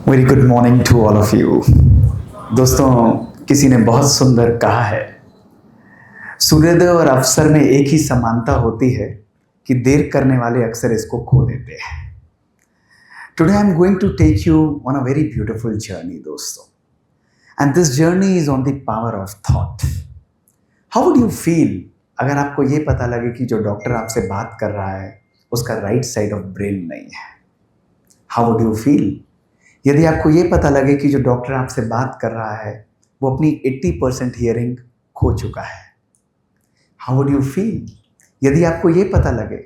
Very good morning to all of you. दोस्तों, किसी ने बहुत सुंदर कहा है, सूर्योदय और अवसर में एक ही समानता होती है कि देर करने वाले अक्सर इसको खो देते हैं। Today I am going to take you on a very beautiful journey दोस्तों, and this journey is on the power of thought. How would you feel अगर आपको ये पता लगे कि जो डॉक्टर आपसे बात कर रहा है उसका राइट साइड ऑफ ब्रेन नहीं है? हाउ वुड यू फील यदि आपको ये पता लगे कि जो डॉक्टर आपसे बात कर रहा है वो अपनी 80% हियरिंग खो चुका है? हाउ वुड यू फील यदि आपको ये पता लगे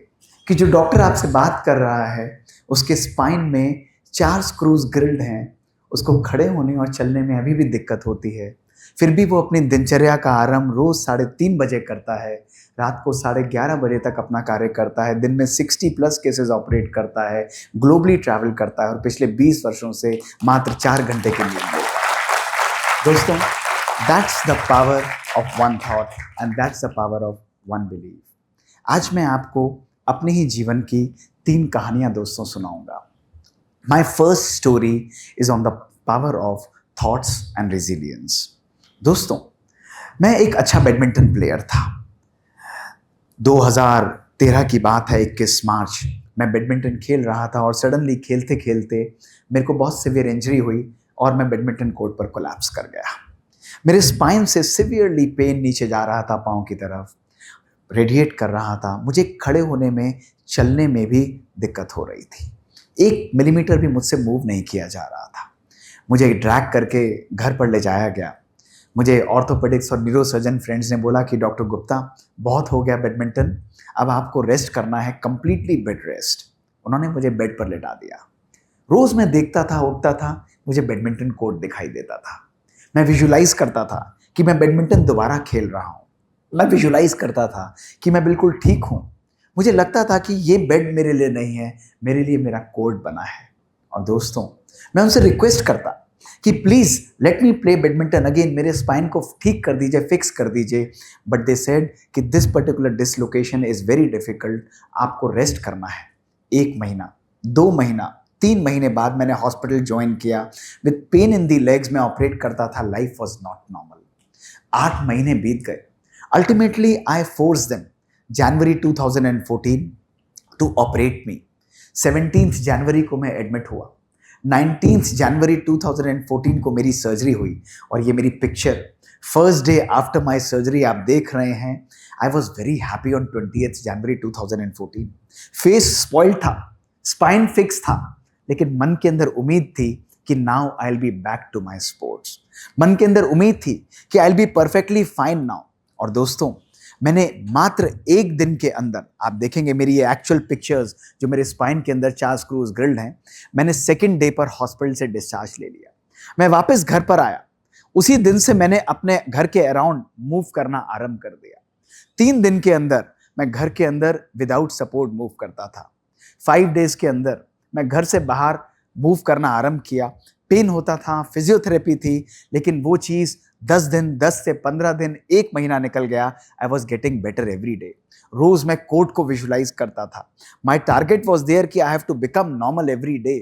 कि जो डॉक्टर आपसे बात कर रहा है उसके स्पाइन में 4 स्क्रूज ग्रिल्ड हैं, उसको खड़े होने और चलने में अभी भी दिक्कत होती है, फिर भी वो अपनी दिनचर्या का आरंभ रोज 3:30 बजे करता है, रात को 11:30 बजे तक अपना कार्य करता है, दिन में 60+ केसेस ऑपरेट करता है, ग्लोबली ट्रैवल करता है और पिछले 20 वर्षों से मात्र 4 घंटे की नींद लेता है। दोस्तों, that's the power of one thought and that's the power of one belief. आज मैं आपको अपने ही जीवन की 3 कहानियां दोस्तों सुनाऊंगा। My first story is on the power of thoughts and resilience. दोस्तों, मैं एक अच्छा बैडमिंटन प्लेयर था। 2013 की बात है, 21 मार्च। मैं बैडमिंटन खेल रहा था और सडनली खेलते खेलते मेरे को बहुत सिवियर इंजरी हुई और मैं बैडमिंटन कोर्ट पर कोलैप्स कर गया। मेरे स्पाइन से सिवियरली पेन नीचे जा रहा था, पाँव की तरफ रेडिएट कर रहा था। मुझे खड़े होने में, चलने में भी दिक्कत हो रही थी। 1 मिलीमीटर भी मुझसे मूव नहीं किया जा रहा था। मुझे ड्रैग करके घर पर ले जाया गया। मुझे ऑर्थोपेडिक्स और न्यूरोसर्जन फ्रेंड्स ने बोला कि डॉक्टर गुप्ता, बहुत हो गया बैडमिंटन, अब आपको रेस्ट करना है, कंप्लीटली बेड रेस्ट। उन्होंने मुझे बेड पर लेटा दिया। रोज़ मैं देखता था, उठता था, मुझे बैडमिंटन कोर्ट दिखाई देता था। मैं विजुलाइज करता था कि मैं बैडमिंटन दोबारा खेल रहा हूँ। मैं विजुलाइज करता था कि मैं बिल्कुल ठीक हूँ। मुझे लगता था कि ये बेड मेरे लिए नहीं है, मेरे लिए मेरा कोर्ट बना है। और दोस्तों, मैं उनसे रिक्वेस्ट करता कि please let me play badminton again, मेरे स्पाइन को ठीक कर दीजिए, फिक्स कर दीजिए। बट दे सेड कि this particular dislocation is very difficult, आपको रेस्ट करना है। 1 महीना, 2 महीना, 3 महीने बाद मैंने हॉस्पिटल ज्वाइन किया। With pain in the legs मैं ऑपरेट करता था। Life was not normal. 8 महीने बीत गए। Ultimately I force them January 2014 to operate me. 17 जनवरी को मैं एडमिट हुआ। 19 जनवरी 2014 को मेरी सर्जरी हुई और ये मेरी picture first day after my surgery आप देख रहे हैं। I was very happy on 20 January 2014। Face spoiled था, स्पाइन फिक्स था, लेकिन मन के अंदर उम्मीद थी कि now I will be back to my sports. मन के अंदर उम्मीद थी कि I will be perfectly fine now. और दोस्तों, मैंने मात्र 1 दिन के अंदर, आप देखेंगे मेरी ये एक्चुअल पिक्चर्स जो मेरे स्पाइन के अंदर 4 स्क्रूज ग्रिल्ड हैं, मैंने 2nd डे पर हॉस्पिटल से डिस्चार्ज ले लिया। मैं वापस घर पर आया। उसी दिन से मैंने अपने घर के अराउंड मूव करना आरंभ कर दिया। 3 दिन के अंदर मैं घर के अंदर विदाउट सपोर्ट मूव करता था। 5 डेज के अंदर मैं घर से बाहर मूव करना आरंभ किया। पेन होता था, फिजियोथेरेपी थी, लेकिन वो चीज़ 10 दिन, 10 से 15 दिन, 1 महीना निकल गया। I was getting better every day. रोज मैं कोर्ट को विजुलाइज करता था। माई टारगेट वॉज देयर कि I have to become normal every day.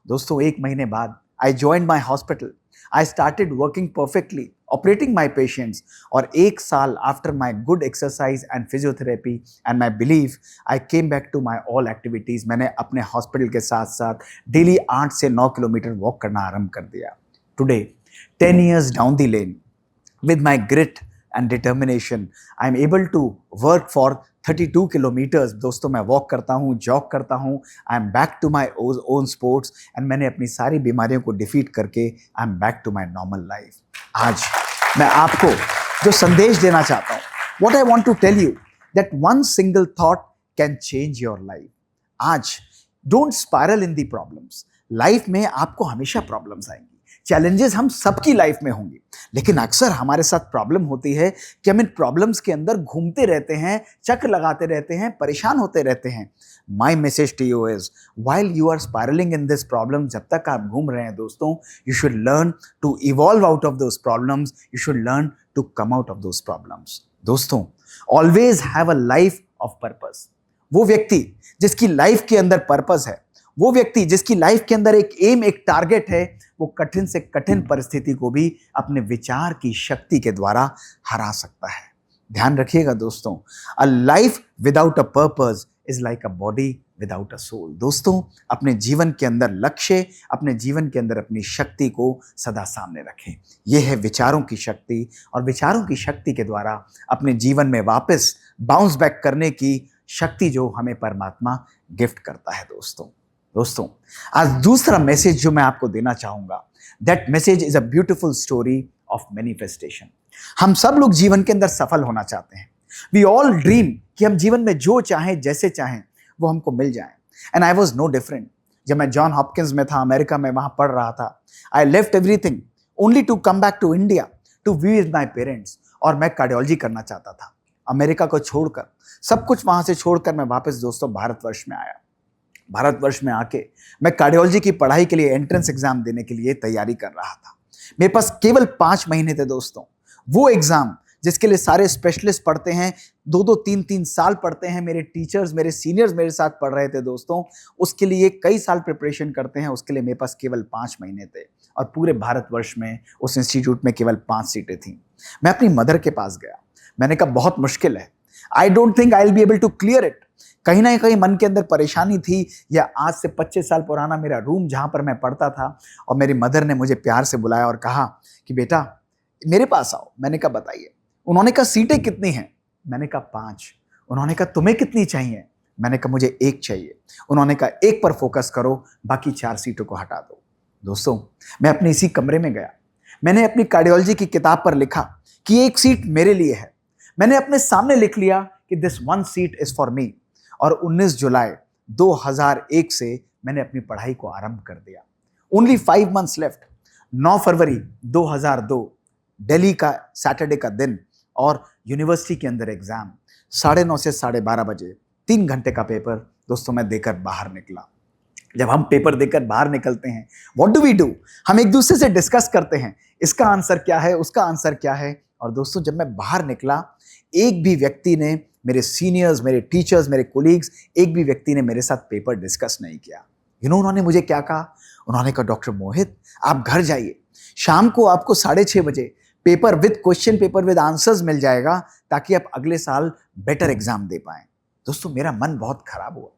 दोस्तों, 1 महीने बाद I join my hospital. I started working perfectly, operating my patients. और 1 साल after my good exercise and physiotherapy and my belief, I came back to my all activities. मैंने अपने hospital के साथ साथ डेली 8 से 9 किलोमीटर वॉक करना आरंभ कर दिया। Today 10 years down the lane, with my grit and determination, I am able to work for 32 kilometers। दोस्तों, मैं वॉक करता हूँ, जॉग करता हूँ। I am back to my own sports and मैंने अपनी सारी बीमारियों को डिफीट करके I am back to my normal life. आज मैं आपको जो संदेश देना चाहता हूँ, what I want to tell you, that one single thought can change your life। आज don't spiral in the problems. Life में आपको हमेशा प्रॉब्लम्स आएंगी, चैलेंजेस हम सबकी लाइफ में होंगे, लेकिन अक्सर हमारे साथ प्रॉब्लम होती है कि हम इन प्रॉब्लम्स के अंदर घूमते रहते हैं, चक्र लगाते रहते हैं, परेशान होते रहते हैं। My message to you is, while you are spiralling in this problem, जब तक आप घूम रहे हैं दोस्तों, you should learn to evolve out of those problems, you should learn to come out of those problems. दोस्तों, always have a life of purpose. वो व्यक्ति जिसकी लाइफ के अंदर पर्पस है, वो व्यक्ति जिसकी लाइफ के अंदर एक एम, एक टारगेट है, वो कठिन से कठिन परिस्थिति को भी अपने विचार की शक्ति के द्वारा हरा सकता है। ध्यान रखिएगा दोस्तों, a life without a purpose is like a body without a soul. दोस्तों, अपने जीवन के अंदर लक्ष्य, अपने जीवन के अंदर अपनी शक्ति को सदा सामने रखें। यह है विचारों की शक्ति, और विचारों की शक्ति के द्वारा अपने जीवन में वापस बाउंस बैक करने की शक्ति जो हमें परमात्मा गिफ्ट करता है। दोस्तों, आज दूसरा मैसेज जो मैं आपको देना चाहूंगा, that message is a beautiful story of manifestation. हम सब लोग जीवन के अंदर सफल होना चाहते हैं। वी ऑल ड्रीम कि हम जीवन में जो चाहें, जैसे चाहें, वो हमको मिल जाए। And I was no different. जब मैं जॉन हॉपकिंस में था, अमेरिका में, वहां पढ़ रहा था, I left everything only to come back to India to be with my parents. और मैं कार्डियोलॉजी करना चाहता था। अमेरिका को छोड़कर, सब कुछ वहां से छोड़कर मैं वापस दोस्तों भारतवर्ष में आया। भारतवर्ष में आके मैं कार्डियोलॉजी की पढ़ाई के लिए एंट्रेंस एग्जाम देने के लिए तैयारी कर रहा था। मेरे पास केवल 5 महीने थे दोस्तों। वो एग्जाम जिसके लिए सारे स्पेशलिस्ट पढ़ते हैं, 2-2, 3-3 साल पढ़ते हैं, मेरे टीचर्स, मेरे सीनियर्स मेरे साथ पढ़ रहे थे दोस्तों, उसके लिए कई साल प्रिपरेशन करते हैं। उसके लिए मेरे पास केवल 5 महीने थे, और पूरे भारतवर्ष में उस इंस्टीट्यूट में केवल 5 सीटें थीं। मैं अपनी मदर के पास गया। मैंने कहा बहुत मुश्किल है, I don't think I will be able to clear it. कहीं ना कहीं मन के अंदर परेशानी थी, या आज से 25 साल पुराना मेरा रूम जहां पर मैं पढ़ता था, और मेरी मदर ने मुझे प्यार से बुलाया और कहा कि बेटा मेरे पास आओ। मैंने कहा बताइए। उन्होंने कहा सीटें कितनी हैं? मैंने कहा 5। उन्होंने कहा तुम्हें कितनी चाहिए? मैंने कहा मुझे 1 चाहिए। उन्होंने कहा 1 पर फोकस करो, बाकी 4 सीटों को हटा दो। दोस्तों, मैं अपने इसी कमरे में गया। मैंने अपनी कार्डियोलॉजी की किताब पर लिखा कि 1 सीट मेरे लिए है। मैंने अपने सामने लिख लिया कि this 1 seat is for me. और 19 जुलाई 2001 से मैंने अपनी पढ़ाई को आरंभ कर दिया। Only 5 months left. 9 फरवरी 2002 दिल्ली का सैटरडे का दिन, और यूनिवर्सिटी के अंदर एग्जाम 9:30 से 12:30 बजे, 3 घंटे का पेपर दोस्तों मैं देकर बाहर निकला। जब हम पेपर देकर बाहर निकलते हैं, व्हाट डू वी डू? हम एक दूसरे से डिस्कस करते हैं, इसका आंसर क्या है, उसका आंसर क्या है। और दोस्तों, जब मैं बाहर निकला, एक भी व्यक्ति ने, मेरे सीनियर्स, मेरे टीचर्स, मेरे कोलीग्स, एक भी व्यक्ति ने मेरे साथ पेपर डिस्कस नहीं किया। उन्होंने मुझे क्या कहा? उन्होंने कहा डॉक्टर मोहित, आप घर जाइए, शाम को आपको 6:30 बजे paper with question paper with answers मिल जाएगा, ताकि आप अगले साल बेटर एग्जाम दे पाएं। दोस्तों, मेरा मन बहुत खराब हुआ।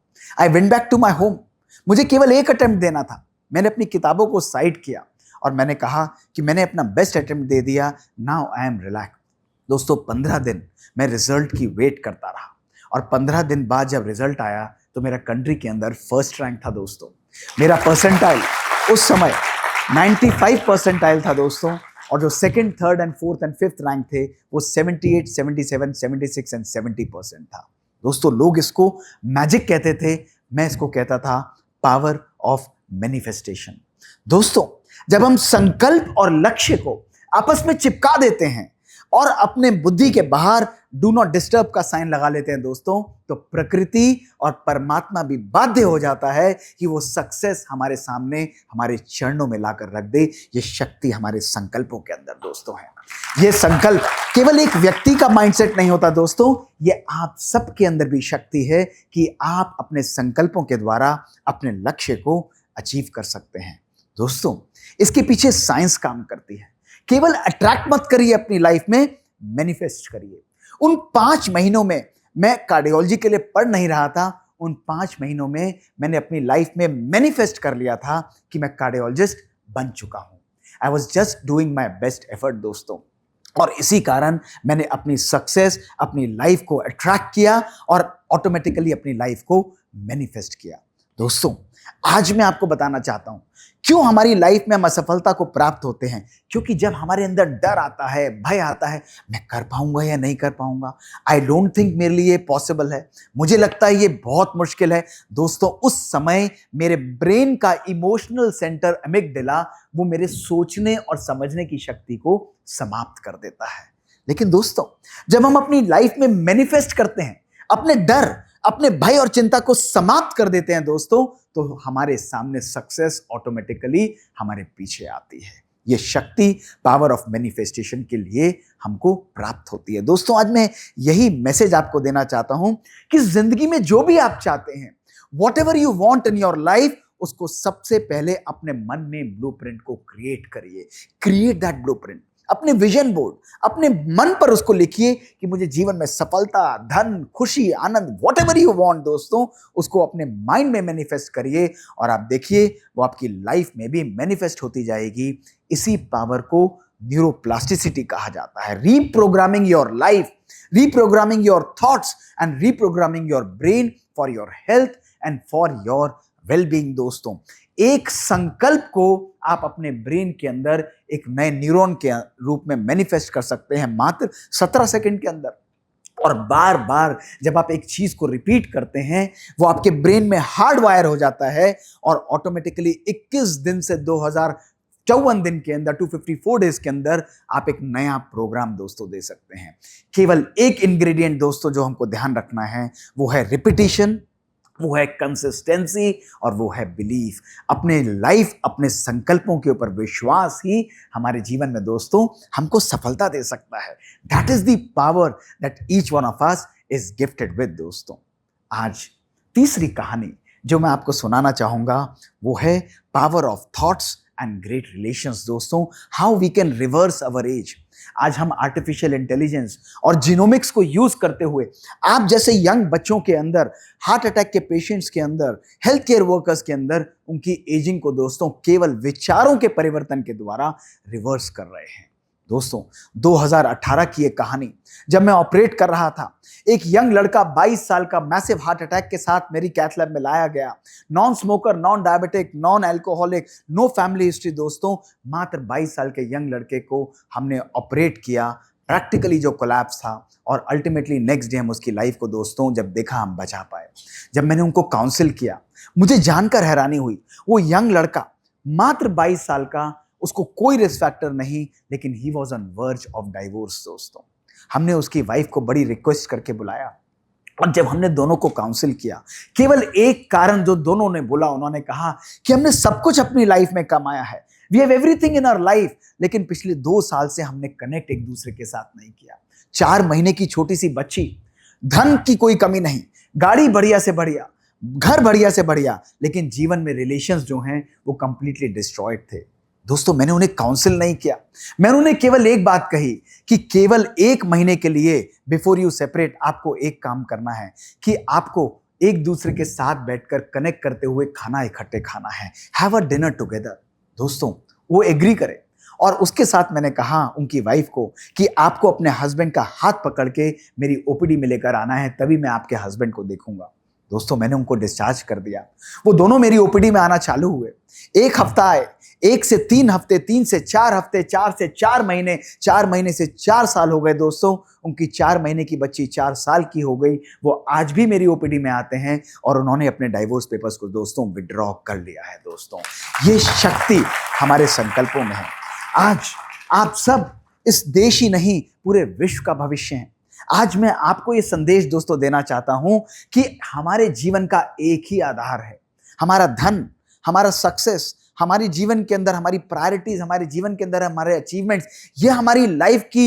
I went back to my home. मुझे केवल 1 अटेम्प्ट देना था। मैंने अपनी किताबों को साइड किया और मैंने कहा कि मैंने अपना बेस्ट अटेम्प्ट दे दिया, नाउ आई एम रिलैक्स। दोस्तों, 15 दिन मैं रिजल्ट की वेट करता रहा, और 15 दिन बाद जब रिजल्ट आया तो मेरा कंट्री के अंदर फर्स्ट रैंक था दोस्तों। मेरा परसेंटाइल उस समय 95 परसेंटाइल था दोस्तों, और जो 2nd, 3rd and 4th and 5th rank थे वो 78, 77, 76 एंड 70% था। दोस्तों, लोग इसको मैजिक कहते थे, मैं इसको कहता था पावर ऑफ मैनिफेस्टेशन। दोस्तों, जब हम संकल्प और लक्ष्य को आपस में चिपका देते हैं और अपने बुद्धि के बाहर डू नॉट डिस्टर्ब का साइन लगा लेते हैं दोस्तों, तो प्रकृति और परमात्मा भी बाध्य हो जाता है कि वो सक्सेस हमारे सामने, हमारे चरणों में लाकर रख दे। ये शक्ति हमारे संकल्पों के अंदर दोस्तों है। ये संकल्प केवल एक व्यक्ति का माइंडसेट नहीं होता दोस्तों, ये आप सबके अंदर भी शक्ति है कि आप अपने संकल्पों के द्वारा अपने लक्ष्य को अचीव कर सकते हैं। दोस्तों, इसके पीछे साइंस काम करती है। केवल अट्रैक्ट मत करिए अपनी लाइफ में, मैनिफेस्ट करिए। उन 5 महीनों में मैं कार्डियोलॉजी के लिए पढ़ नहीं रहा था। उन 5 महीनों में मैंने अपनी लाइफ में मैनिफेस्ट कर लिया था कि मैं कार्डियोलॉजिस्ट बन चुका हूं। I was just doing my best effort दोस्तों, और इसी कारण मैंने अपनी सक्सेस, अपनी लाइफ को अट्रैक्ट किया और ऑटोमेटिकली अपनी लाइफ को मैनिफेस्ट किया। दोस्तों, आज मैं आपको बताना चाहता हूं क्यों हमारी लाइफ में हम असफलता को प्राप्त होते हैं। क्योंकि जब हमारे अंदर डर आता है, भय आता है, मैं कर पाऊंगा या नहीं कर पाऊंगा, आई डोंट थिंक मेरे लिए पॉसिबल है, मुझे लगता है ये बहुत मुश्किल है। दोस्तों, उस समय मेरे ब्रेन का इमोशनल सेंटर अमिगडाला, वो मेरे सोचने और समझने की शक्ति को समाप्त कर देता है। लेकिन दोस्तों, जब हम अपनी लाइफ में मैनिफेस्ट करते हैं, अपने डर, अपने भय और चिंता को समाप्त कर देते हैं दोस्तों, तो हमारे सामने सक्सेस ऑटोमेटिकली हमारे पीछे आती है। ये शक्ति पावर ऑफ मैनिफेस्टेशन के लिए हमको प्राप्त होती है। दोस्तों, आज मैं यही मैसेज आपको देना चाहता हूं कि जिंदगी में जो भी आप चाहते हैं, what ever you want in your life, उसको सबसे पहले अपने मन में ब्लूप्रिंट को क्रिएट करिए। क्रिएट दैट ब्लूप्रिंट, अपने विजन बोर्ड, अपने मन पर उसको लिखिए कि मुझे जीवन में सफलता, धन, खुशी, आनंद, व्हाटएवर यू वांट दोस्तों, उसको अपने माइंड में मैनिफेस्ट करिए और आप देखिए वो आपकी लाइफ में भी मैनिफेस्ट होती जाएगी। इसी पावर को न्यूरोप्लास्टिसिटी कहा जाता है। Reprogramming your life, reprogramming your thoughts and reprogramming your brain for your health and for your well-being दोस्तों। एक संकल्प को आप अपने ब्रेन के अंदर एक नए न्यूरॉन के रूप में मैनिफेस्ट कर सकते हैं मात्र 17 सेकंड के अंदर। और बार बार जब आप एक चीज को रिपीट करते हैं वो आपके ब्रेन में हार्ड वायर हो जाता है और ऑटोमेटिकली 21 दिन से 2054 दिन के अंदर 254 डेज के अंदर आप एक नया प्रोग्राम दोस्तों दे सकते हैं। केवल एक इंग्रेडिएंट दोस्तों जो हमको ध्यान रखना है वो है रिपीटिशन, वो है कंसिस्टेंसी और वो है बिलीफ। अपने लाइफ, अपने संकल्पों के ऊपर विश्वास ही हमारे जीवन में दोस्तों हमको सफलता दे सकता है। That is the power that each one of us is gifted with दोस्तों। आज तीसरी कहानी जो मैं आपको सुनाना चाहूंगा वो है power of thoughts and great relations दोस्तों, how we can reverse our age. आज हम आर्टिफिशियल इंटेलिजेंस और जीनोमिक्स को यूज करते हुए आप जैसे यंग बच्चों के अंदर, हार्ट अटैक के पेशेंट्स के अंदर, हेल्थ केयर वर्कर्स के अंदर उनकी एजिंग को दोस्तों केवल विचारों के परिवर्तन के द्वारा रिवर्स कर रहे हैं। दोस्तों 2018 की एक कहानी, जब मैं ऑपरेट कर रहा था, एक यंग लड़का 22 साल का मैसिव हार्ट अटैक के साथ मेरी कैथ लैब में लाया गया। Non smoker, non diabetic, non alcoholic, no family history दोस्तों। मात्र 22 साल के यंग लड़के को हमने ऑपरेट किया, प्रैक्टिकली जो कोलैप्स था, और अल्टीमेटली नेक्स्ट डे हम उसकी लाइफ को दोस्तों जब देखा हम बचा पाए। जब मैंने उनको काउंसिल किया मुझे जानकर हैरानी हुई, वो यंग लड़का मात्र 22 साल का, उसको कोई रिस्क फैक्टर नहीं, लेकिन he was on verge of divorce दोस्तों। हमने उसकी वाइफ को बड़ी रिक्वेस्ट करके बुलाया और जब हमने दोनों को काउंसिल किया, केवल एक कारण जो दोनों ने बोला, उन्होंने कहा कि हमने सब कुछ अपनी लाइफ में कमाया है, we have everything in our life, लेकिन पिछले 2 साल से हमने कनेक्ट एक दूसरे के साथ नहीं किया। 4 महीने की छोटी सी बच्ची, धन की कोई कमी नहीं, गाड़ी बढ़िया से बढ़िया, घर बढ़िया से बढ़िया, लेकिन जीवन में रिलेशंस जो हैं वो कंप्लीटली डिस्ट्रॉयड थे। दोस्तों मैंने उन्हें काउंसिल नहीं किया, मैंने उन्हें केवल एक बात कही कि केवल 1 महीने के लिए बिफोर यू सेपरेट आपको एक काम करना है कि आपको एक दूसरे के साथ बैठकर कनेक्ट करते हुए खाना इकट्ठे खाना है, हैव अ डिनर टुगेदर। दोस्तों वो एग्री करे और उसके साथ मैंने कहा उनकी वाइफ को कि आपको अपने हस्बैंड का हाथ पकड़ के मेरी ओपीडी में लेकर आना है, तभी मैं आपके हस्बैंड को देखूंगा। दोस्तों मैंने उनको डिस्चार्ज कर दिया, वो दोनों मेरी ओपीडी में आना चालू हुए। 1 हफ्ता आए, 1 से 3 हफ्ते, 3 से 4 हफ्ते, 4 से 4 महीने, 4 महीने से 4 साल हो गए दोस्तों। उनकी 4 महीने की बच्ची 4 साल की हो गई। वो आज भी मेरी ओपीडी में आते हैं और उन्होंने अपने डाइवोर्स पेपर्स को दोस्तों विड्रॉ कर लिया है। दोस्तों ये शक्ति हमारे संकल्पों में है। आज आप सब इस देश ही नहीं पूरे विश्व का भविष्य हैं। आज मैं आपको ये संदेश दोस्तों देना चाहता हूं कि हमारे जीवन का एक ही आधार है, हमारा धन, हमारा सक्सेस, हमारी जीवन के अंदर हमारी प्रायोरिटीज, हमारे जीवन के अंदर हमारे अचीवमेंट्स, ये हमारी लाइफ की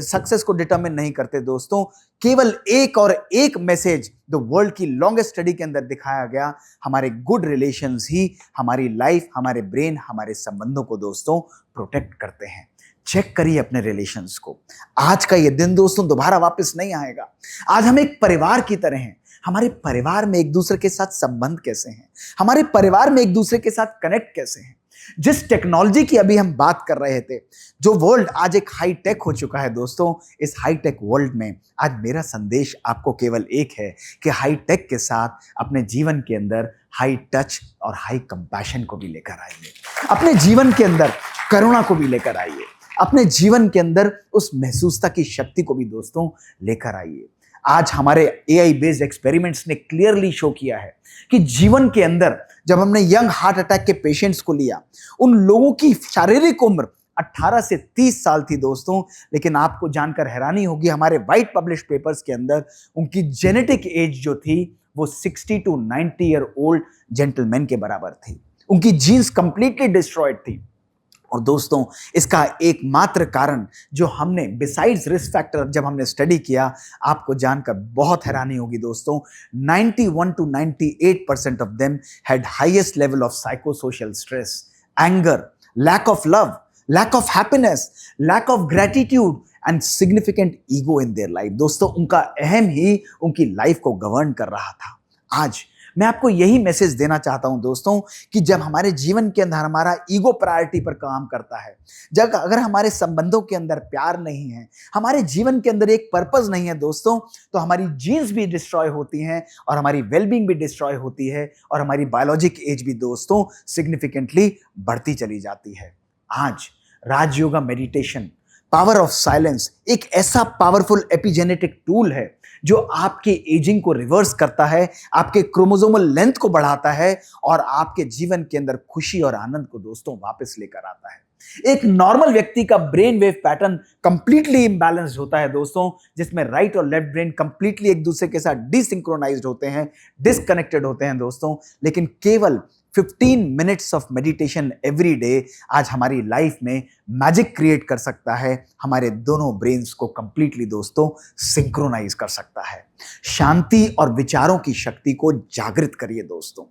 सक्सेस को डिटरमिन नहीं करते दोस्तों। केवल एक और एक मैसेज द वर्ल्ड की लॉन्गेस्ट स्टडी के अंदर दिखाया गया, हमारे गुड रिलेशंस ही हमारी लाइफ, हमारे ब्रेन, हमारे संबंधों को दोस्तों प्रोटेक्ट करते हैं। चेक करिए अपने रिलेशंस को। आज का ये दिन दोस्तों दोबारा वापस नहीं आएगा। आज हम एक परिवार की तरह हैं। हमारे परिवार में एक दूसरे के साथ संबंध कैसे हैं, हमारे परिवार में एक दूसरे के साथ कनेक्ट कैसे हैं। जिस टेक्नोलॉजी की अभी हम बात कर रहे थे, जो वर्ल्ड आज एक हाई टेक हो चुका है दोस्तों, इस हाई टेक वर्ल्ड में आज मेरा संदेश आपको केवल एक है कि हाई टेक के साथ अपने जीवन के अंदर हाई टच और हाई कंपैशन को भी लेकर आइए। अपने जीवन के अंदर करुणा को भी लेकर आइए। अपने जीवन के अंदर उस महसूसता की शक्ति को भी दोस्तों लेकर आइए। आज हमारे एआई बेस्ड एक्सपेरिमेंट्स ने क्लियरली शो किया है कि जीवन के अंदर जब हमने यंग हार्ट अटैक के पेशेंट्स को लिया, उन लोगों की शारीरिक उम्र 18 से 30 साल थी दोस्तों, लेकिन आपको जानकर हैरानी होगी हमारे वाइट पब्लिश पेपर्स के अंदर उनकी जेनेटिक एज जो थी वो 60 to 90 ईयर ओल्ड जेंटलमैन के बराबर थी। उनकी जीन्स कंप्लीटली डिस्ट्रॉयड थी। और दोस्तों, इसका एकमात्र कारण जो हमने बिसाइड्स रिस्क फैक्टर जब हमने स्टडी किया, आपको जानकर बहुत हैरानी होगी दोस्तों, 91 to 98% of them had highest level of psychosocial stress, anger, lack of love, lack of happiness, lack of gratitude and significant ego in their life. दोस्तों, उनका अहम ही उनकी लाइफ को गवर्न कर रहा था। आज मैं आपको यही मैसेज देना चाहता हूं दोस्तों, कि जब हमारे जीवन के अंदर हमारा ईगो प्रायोरिटी पर काम करता है, जब अगर हमारे संबंधों के अंदर प्यार नहीं है, हमारे जीवन के अंदर एक पर्पस नहीं है दोस्तों, तो हमारी जीन्स भी डिस्ट्रॉय होती हैं और हमारी वेलबींग भी डिस्ट्रॉय होती है और हमारी बायोलॉजिक एज भी दोस्तों सिग्निफिकेंटली बढ़ती चली जाती है। आज Rajyoga meditation, power of silence, एक ऐसा पावरफुल एपिजेनेटिक टूल है जो आपके एजिंग को रिवर्स करता है, आपके क्रोमोसोमल लेंथ को बढ़ाता है और आपके जीवन के अंदर खुशी और आनंद को दोस्तों वापस लेकर आता है। एक नॉर्मल व्यक्ति का brain wave pattern completely imbalanced होता है दोस्तों, जिसमें राइट और लेफ्ट ब्रेन कंप्लीटली एक दूसरे के साथ डिसिंक्रोनाइज्ड होते हैं, डिस्कनेक्टेड होते हैं दोस्तों। लेकिन केवल 15 minutes of meditation every day आज हमारी लाइफ में मैजिक क्रिएट कर सकता है, हमारे दोनों ब्रेन्स को कंप्लीटली दोस्तों सिंक्रोनाइज कर सकता है। शांति और विचारों की शक्ति को जागृत करिए दोस्तों।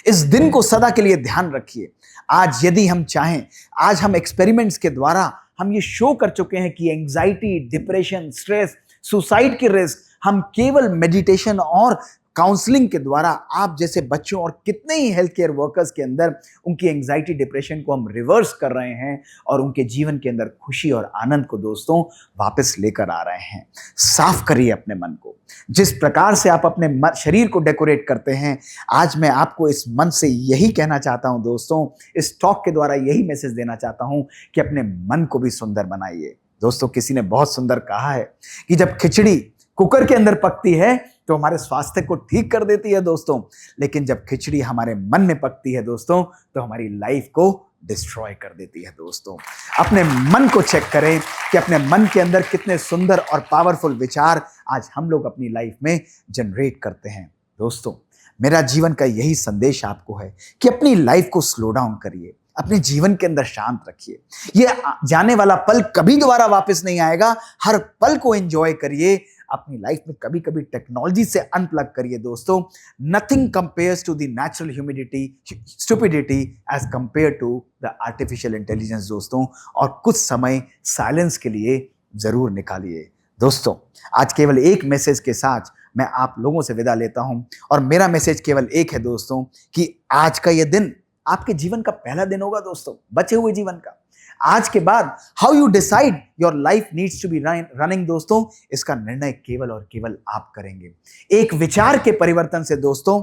इस दिन को सदा के लिए ध्यान रखिए। आज यदि हम चाहें, आज हम एक्सपेरिमेंट्स के द्वारा हम ये शो कर चुके हैं कि एंजाइटी, डिप्रेशन, स्ट्रेस, सुसाइड की रिस्क हम केवल मेडिटेशन और काउंसलिंग के द्वारा, आप जैसे बच्चों और कितने ही हेल्थ केयर वर्कर्स के अंदर उनकी एंजाइटी, डिप्रेशन को हम रिवर्स कर रहे हैं और उनके जीवन के अंदर खुशी और आनंद को दोस्तों वापस लेकर आ रहे हैं। साफ करिए अपने मन को। जिस प्रकार से आप अपने शरीर को डेकोरेट करते हैं, आज मैं आपको इस मन से यही कहना चाहता हूं दोस्तों, इस टॉक के द्वारा यही मैसेज देना चाहता हूं कि अपने मन को भी सुंदर बनाइए। दोस्तों, किसी ने बहुत सुंदर कहा है कि जब खिचड़ी कुकर के अंदर पकती है तो हमारे स्वास्थ्य को ठीक कर देती है दोस्तों, लेकिन जब खिचड़ी हमारे मन में पकती है दोस्तों तो हमारी लाइफ को डिस्ट्रॉय कर देती है दोस्तों। अपने मन को चेक करें कि अपने मन के अंदर कितने सुंदर और पावरफुल विचार आज हम लोग अपनी लाइफ में जनरेट करते हैं। दोस्तों, मेरा जीवन का यही संदेश आपको है कि अपनी लाइफ को स्लो डाउन करिए, अपने जीवन के अंदर शांत रखिए। ये जाने वाला पल कभी दोबारा वापस नहीं आएगा। हर पल को एंजॉय करिए। अपनी लाइफ में कभी कभी टेक्नोलॉजी से अनप्लग करिए दोस्तों। Nothing compares to the natural humidity stupidity as compare to the artificial intelligence दोस्तों। और कुछ समय साइलेंस के लिए जरूर निकालिए दोस्तों। आज केवल एक मैसेज के साथ मैं आप लोगों से विदा लेता हूं और मेरा मैसेज केवल एक है दोस्तों, कि आज का यह दिन आपके जीवन का पहला दिन होगा दोस्तों, बचे हुए जीवन का। आज के बाद how you decide your life needs to be running दोस्तों, इसका निर्णय केवल और केवल आप करेंगे। एक विचार के परिवर्तन से दोस्तों,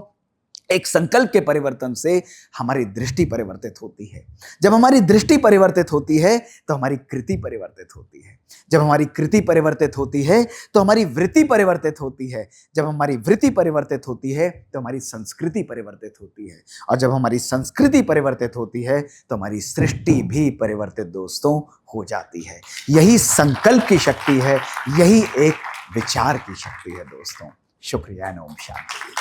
एक संकल्प के परिवर्तन से हमारी दृष्टि परिवर्तित होती है। जब हमारी दृष्टि परिवर्तित होती है तो हमारी कृति परिवर्तित होती है। जब हमारी कृति परिवर्तित होती है तो हमारी वृत्ति परिवर्तित होती है। जब हमारी वृत्ति परिवर्तित होती है तो हमारी संस्कृति परिवर्तित होती है। और जब हमारी संस्कृति परिवर्तित होती है तो हमारी सृष्टि भी परिवर्तित दोस्तों हो जाती है। यही संकल्प की शक्ति है, यही एक विचार की शक्ति है दोस्तों। शुक्रिया। ओम शांति।